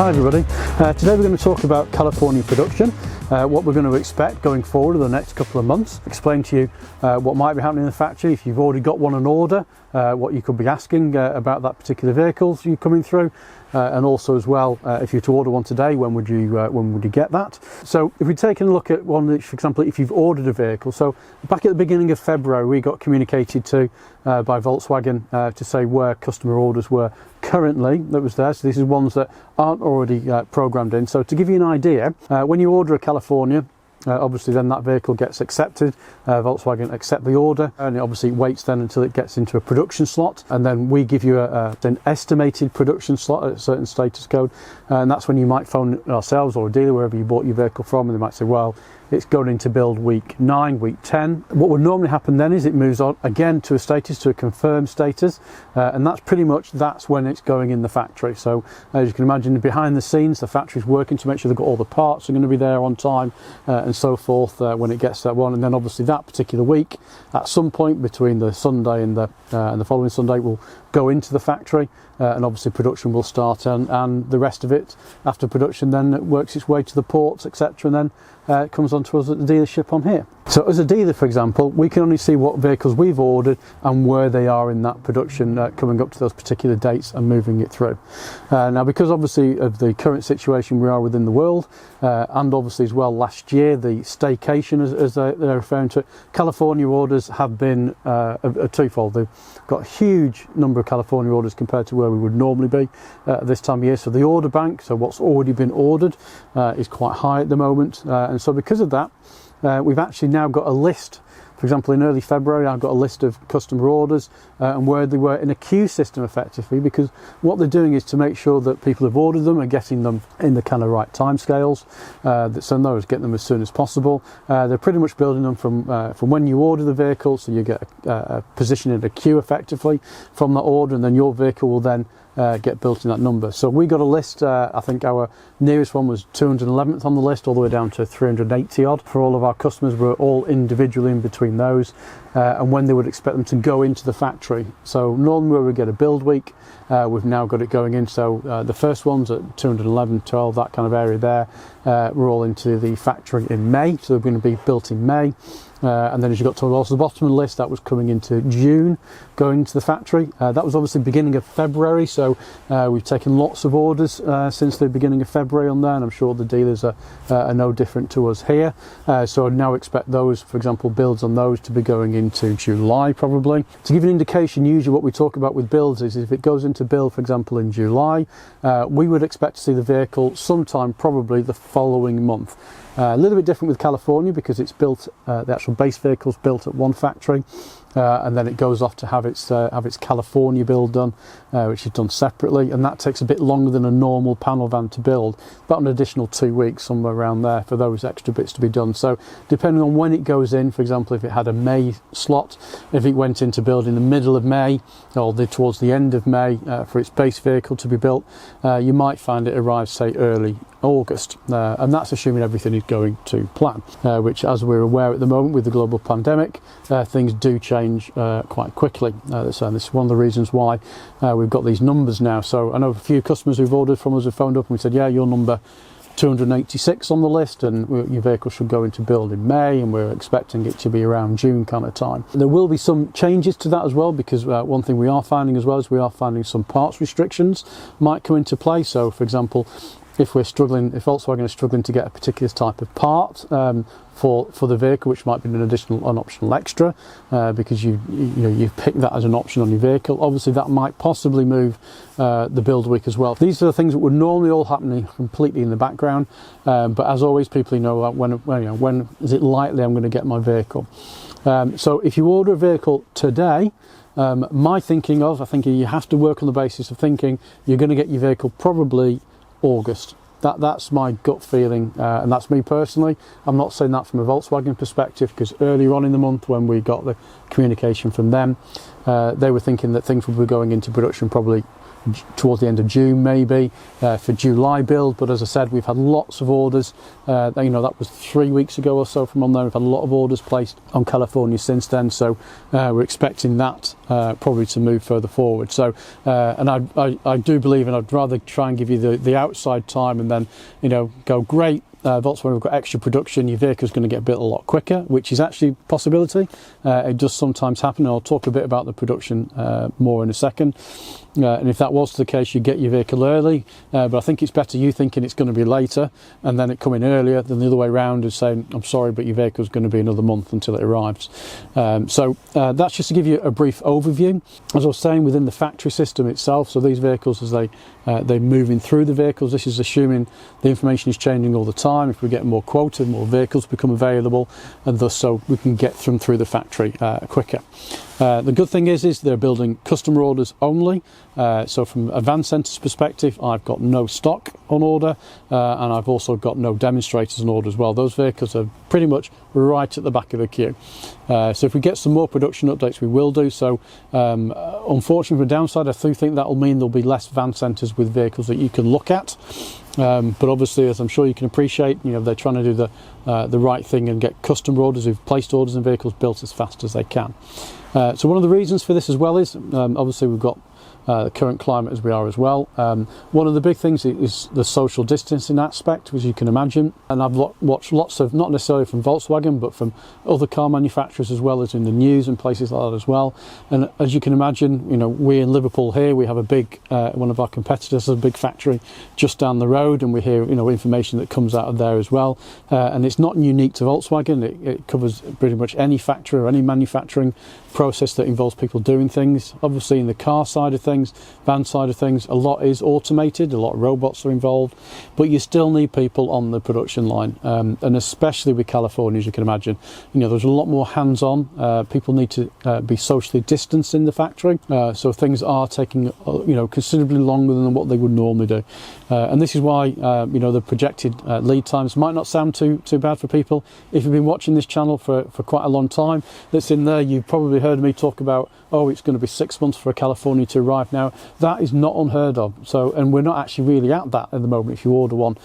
Hi everybody, today we're going to talk about California production, what we're going to expect going forward in the next couple of months, explain to you what might be happening in the factory, if you've already got one on order, what you could be asking about that particular vehicle you're coming through, and also as well, if you were to order one today, when would you get that? So if we're taking a look at one, which, for example, if you've ordered a vehicle, so back at the beginning of February we got communicated to by Volkswagen to say where customer orders were currently that was there. So this is ones that aren't already programmed in. So to give you an idea, when you order a California, obviously then that vehicle gets accepted, Volkswagen accept the order, and it obviously waits then until it gets into a production slot, and then we give you an estimated production slot at a certain status code, and that's when you might phone ourselves or a dealer wherever you bought your vehicle from, and they might say, well, it's going into build week 9, week 10. What would normally happen then is it moves on again to a status, to a confirmed status, and that's when it's going in the factory. So as you can imagine, behind the scenes the factory's working to make sure they've got all the parts are going to be there on time, and so forth, when it gets to that one. And then obviously that particular week, at some point between the Sunday and the following Sunday, will go into the factory, and obviously production will start, and the rest of it after production then it works its way to the ports, etc., and then it comes on to us at the dealership on here. So as a dealer, for example, we can only see what vehicles we've ordered and where they are in that production, coming up to those particular dates and moving it through. Now, because obviously of the current situation we are within the world, and obviously as well last year, the Staycation, as they're referring to it, California orders have been a twofold. They've got a huge number of California orders compared to where we would normally be at this time of year. So the order bank, so what's already been ordered, is quite high at the moment, and so because of that, we've actually now got a list. For example, in early February I've got a list of customer orders and where they were in a queue system effectively, because what they're doing is to make sure that people who've ordered them are getting them in the kind of right time scales, so in other words, get them as soon as possible. They're pretty much building them from when you order the vehicle, so you get a position in a queue effectively from that order, and then your vehicle will then get built in that number. So we got a list, I think our nearest one was 211th on the list, all the way down to 380 odd for all of our customers. We're all individually in between those, and when they would expect them to go into the factory. So normally we would get a build week, we've now got it going in, so the first ones at 211, 12, that kind of area there, we're all into the factory in May, so they're going to be built in May. And then as you got towards the bottom of the list, that was coming into June, going into the factory. That was obviously beginning of February, so we've taken lots of orders since the beginning of February on there, and I'm sure the dealers are no different to us here. So I now expect those, for example, builds on those to be going into July probably. To give you an indication, usually what we talk about with builds is if it goes into build, for example, in July, we would expect to see the vehicle sometime probably the following month. A little bit different with California because it's built, the actual base vehicle's built at one factory, and then it goes off to have its California build done, which is done separately, and that takes a bit longer than a normal panel van to build, about an additional 2 weeks, somewhere around there, for those extra bits to be done. So depending on when it goes in, for example, if it had a May slot, if it went into build in the middle of May or towards the end of May for its base vehicle to be built, you might find it arrives, say, early August, and that's assuming everything is going to plan, which, as we're aware at the moment with the global pandemic, things do change quite quickly. So this is one of the reasons why we've got these numbers now. So I know a few customers who've ordered from us have phoned up and we said, yeah, your number 286 on the list, and your vehicle should go into build in May, and we're expecting it to be around June kind of time. There will be some changes to that as well, because one thing we are finding as well is we are finding some parts restrictions might come into play. So for example, if Volkswagen is struggling to get a particular type of part for the vehicle, which might be an optional extra, because you've picked that as an option on your vehicle, obviously that might possibly move the build week as well. These are the things that would normally all happening completely in the background, but as always, people know when is it likely I'm going to get my vehicle. So if you order a vehicle today, my thinking you have to work on the basis of thinking you're going to get your vehicle probably August. That's my gut feeling, and that's me personally. I'm not saying that from a Volkswagen perspective, because earlier on in the month when we got the communication from them, they were thinking that things would be going into production probably towards the end of June, maybe for July build. But as I said, we've had lots of orders. That was 3 weeks ago or so from on there. We've had a lot of orders placed on California since then, so we're expecting that probably to move further forward. So and I do believe, and I'd rather try and give you the outside time and then go great. Volkswagen have got extra production, your vehicle's going to get built a lot quicker, which is actually a possibility. It does sometimes happen, and I'll talk a bit about the production more in a second. And if that was the case, you get your vehicle early, but I think it's better you thinking it's going to be later and then it coming earlier than the other way around and saying, I'm sorry, but your vehicle's going to be another month until it arrives. So that's just to give you a brief overview. As I was saying, within the factory system itself, so these vehicles, as they're moving through the vehicles, this is assuming the information is changing all the time. If we get more quoted, more vehicles become available, and thus so we can get them through the factory quicker. The good thing is they're building customer orders only. So from a van centre's perspective, I've got no stock on order, and I've also got no demonstrators on order as well. Those vehicles are pretty much right at the back of the queue. So if we get some more production updates, we will do so. Unfortunately, for the downside, I do think that will mean there'll be less van centres with vehicles that you can look at. But obviously, as I'm sure you can appreciate, they're trying to do the right thing and get customer orders who've placed orders and vehicles built as fast as they can. So one of the reasons for this as well is obviously we've got the current climate as we are as well. One of the big things is the social distancing aspect, as you can imagine, and I've watched lots of, not necessarily from Volkswagen, but from other car manufacturers as well as in the news and places like that as well. And as you can imagine, we in Liverpool here, we have a big, one of our competitors has a big factory just down the road, and we hear information that comes out of there as well. And it's not unique to Volkswagen, it covers pretty much any factory or any manufacturing process that involves people doing things. Obviously in the car side of things, van side of things, a lot is automated, a lot of robots are involved, but you still need people on the production line, and especially with California, as you can imagine, there's a lot more hands-on. People need to be socially distanced in the factory, so things are taking considerably longer than what they would normally do, and this is why the projected lead times might not sound too bad for people. If you've been watching this channel for quite a long time, that's in there, you've probably heard me talk about, it's going to be 6 months for a California to arrive now. That is not unheard of. So, and we're not actually really at that at the moment if you order one.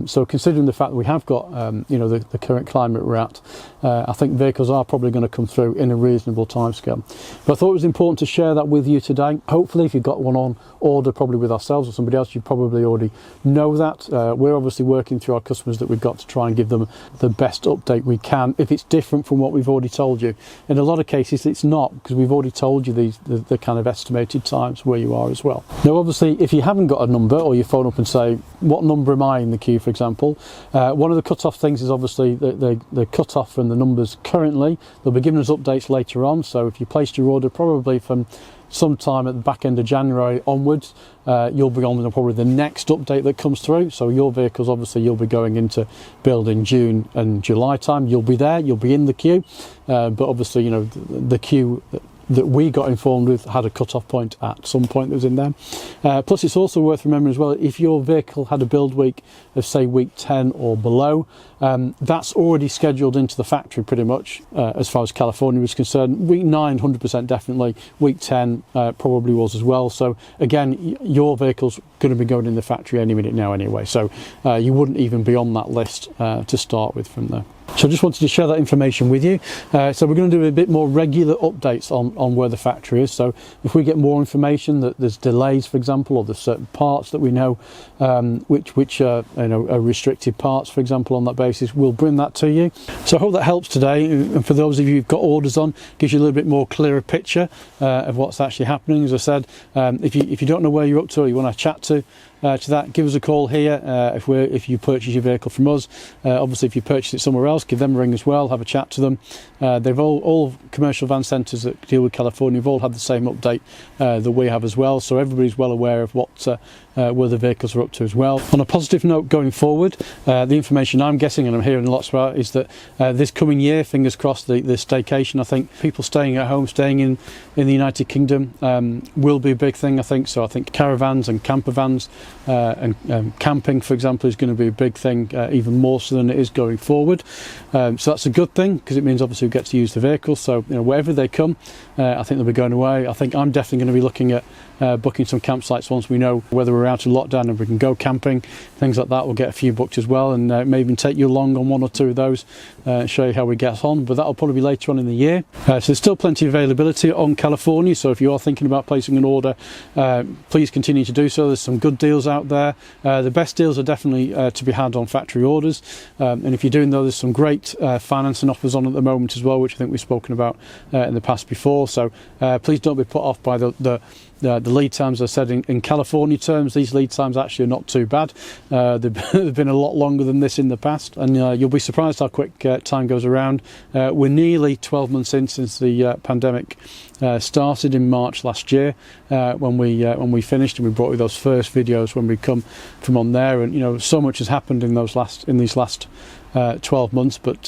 So considering the fact that we have got the current climate we're at, I think vehicles are probably going to come through in a reasonable timescale. But I thought it was important to share that with you today. Hopefully if you've got one on order probably with ourselves or somebody else, you probably already know that. We're obviously working through our customers that we've got to try and give them the best update we can if it's different from what we've already told you. In a lot of cases it's not, because we've already told you the kind of estimated times where you are as well. Now obviously if you haven't got a number, or you phone up and say, what number am I in the queue, for example, one of the cut-off things is obviously the cut-off from the numbers currently. They'll be giving us updates later on, so if you placed your order probably from sometime at the back end of January onwards, you'll be on probably the next update that comes through. So your vehicles, obviously you'll be going into build in June and July time. You'll be there, you'll be in the queue, but obviously the queue that we got informed with had a cut-off point at some point that was in there. Plus it's also worth remembering as well, if your vehicle had a build week of say week 10 or below, that's already scheduled into the factory pretty much, as far as California was concerned. Week 9 100% definitely, week 10 probably was as well. So again, your vehicle's going to be going in the factory any minute now anyway, so you wouldn't even be on that list to start with from there. So I just wanted to share that information with you. So we're going to do a bit more regular updates on where the factory is. So if we get more information that there's delays, for example, or there's certain parts that we know which are restricted parts, for example, on that basis, we'll bring that to you. So I hope that helps today. And for those of you who've got orders on, gives you a little bit more clearer picture of what's actually happening. As I said, if you don't know where you're up to, or you want to chat to that, give us a call here if you purchase your vehicle from us. Obviously if you purchase it somewhere else, give them a ring as well, have a chat to them. They've all commercial van centres that deal with California have all had the same update that we have as well, so everybody's well aware of what where the vehicles are up to as well. On a positive note going forward, the information I'm getting and I'm hearing lots about is that this coming year, fingers crossed, the staycation, I think people staying at home, staying in the United Kingdom will be a big thing, I think. So I think caravans and camper vans and camping, for example, is going to be a big thing, even more so than it is going forward. So that's a good thing, because it means obviously we get to use the vehicles. So wherever they come, I think they'll be going away. I think I'm definitely going to be looking at booking some campsites once we know whether we're out of lockdown and we can go camping, things like that. We'll get a few booked as well, and maybe even take you along on one or two of those and show you how we get on, but that'll probably be later on in the year. So there's still plenty of availability on California, so if you are thinking about placing an order, please continue to do so. There's some good deals out there. The best deals are definitely to be had on factory orders, and if you're doing those, there's some great financing offers on at the moment as well, which I think we've spoken about in the past before. So please don't be put off by the lead times. As I said, in California terms, these lead times actually are not too bad. They've been a lot longer than this in the past, and you'll be surprised how quick time goes around. We're nearly 12 months in since the pandemic started in March last year, when we finished, and we brought you those first videos when we come from on there. And so much has happened in these last 12 months, but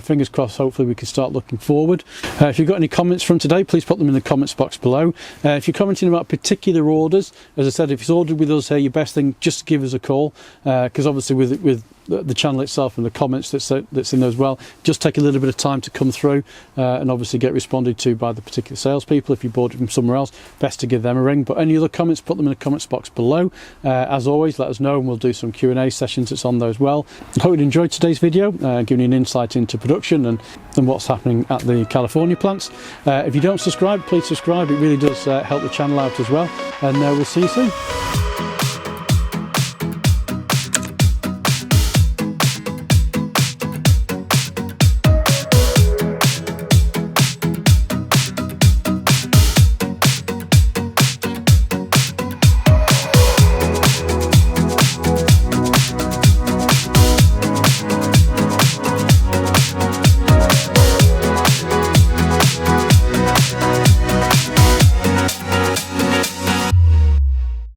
fingers crossed, hopefully we can start looking forward. If you've got any comments from today, please put them in the comments box below. If you're commenting about particular orders, as I said, if it's ordered with us here, your best thing, just give us a call, because obviously with the channel itself and the comments that's in there as well, just take a little bit of time to come through, and obviously get responded to by the particular salespeople. If you bought it from somewhere else, best to give them a ring. But any other comments, put them in the comments box below. As always, let us know, and we'll do some Q&A sessions that's on there as well. I hope you enjoyed today's video, giving you an insight into production and what's happening at the California plants. If you don't subscribe, please subscribe. It really does help the channel out as well, and we'll see you soon.